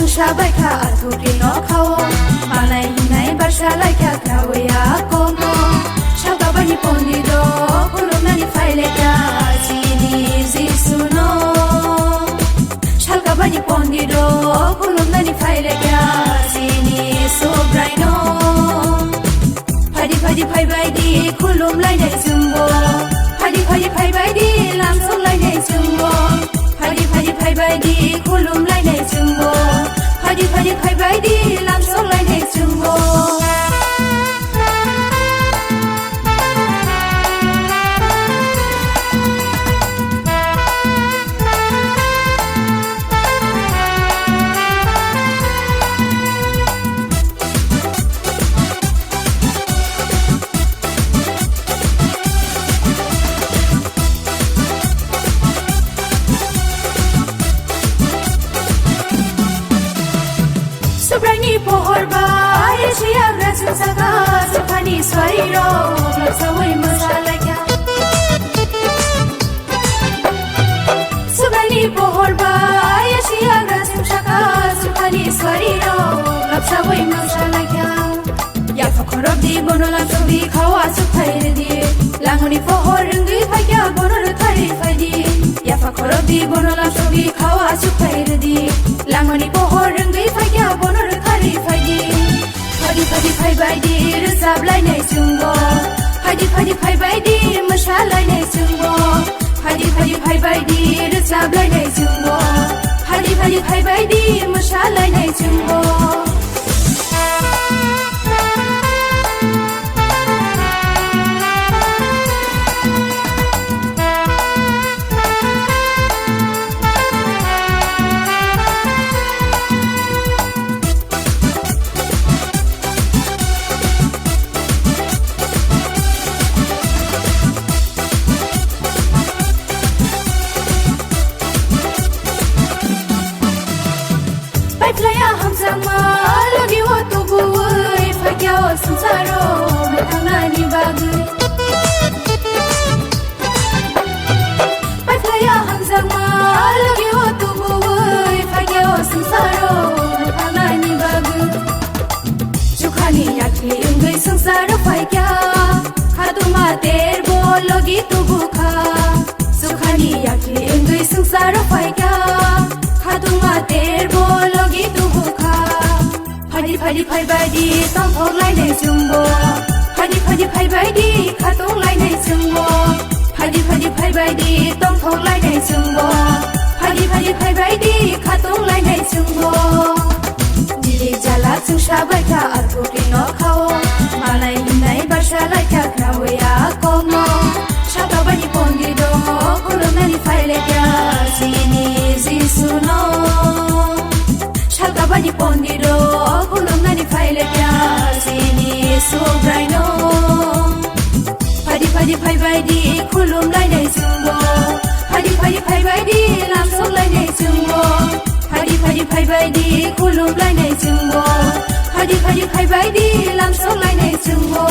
Shabaika Athukiri Nokhao Malay Hinay Barsha Laika Khwaya Komo Shagabani Pondido Khwlainani Faileka Chini Zisuno Shagabani Pondido Khwlainani Faileka Chini Sobraino Padi Padi Pai Baidi Khulum Lainai Jumbo Padi Padi Pai Baidi Lamsong Lainai Jumbo Padi Padi Pai Baidi Khulum Lainai Jumbo Padi Padi Pai Baidi Lamsong Lainai Jumbo Pohorba, Asia Grasaka, Sopani Chwrairok, Lamsogo Mosalaka. Sopani Pohorba, Asia Grasaka, Sopani Chwrairok, Lamsogo Mosalaka. Yafakorobdi Bonolamsogi Khawa Sukhairdi, Langoni Khwrwngwi Phaya Bonor Thari Phadi. Yafakorobdi Bonolamsogi Khawa Sukhairdi, Langoni Khwrwngwi Phaya Bonor Thari Phadi. Padi Padi Pai Baidi Rizab Lainai Jumbo Padi Padi Pai Baidi Masha Lainai Jumbo Padi Padi Pai Baidi Rizab Lainai Jumbo Padi Padi Pai Baidi Masha Lainai Jumbo Sensaro, Mwkthang bagu. Patlaya hamzama, lagi waktu buai, fagyo sensaro, Mwkthang bagu. Jukhani yakli ungui sensaro fagya, khaduma terbo lagi tubuka. Jukhani yakli ungui sensaro fagya, khaduma terbo lagi tubuka. Padi Padi Pai Baidi Tongkhe Lainai Jumbo Padi Padi Pai Baidi Khatong Lainai Jumbo Padi Padi Pai Baidi Tongkhe Lainai Jumbo Padi Padi Pai Baidi Khatong Lainai Jumbo Dili Jala Chung Shabaika Athukiri Nokhao Malay Hinay Barsha Laika Khwaya Komo Shagabani Pondido Khwlainani Faileka Chini Zisuno Shagabani Pondido Khwlainani Faileka Chini Sobraino Padi Padi Pai Baidi Khulum Lainai Jumbo Padi Padi Pai Baidi Lamsong Lainai Jumbo Padi Padi Pai Baidi Khulum Lainai Jumbo Padi Padi Pai Baidi Lamsong Lainai Jumbo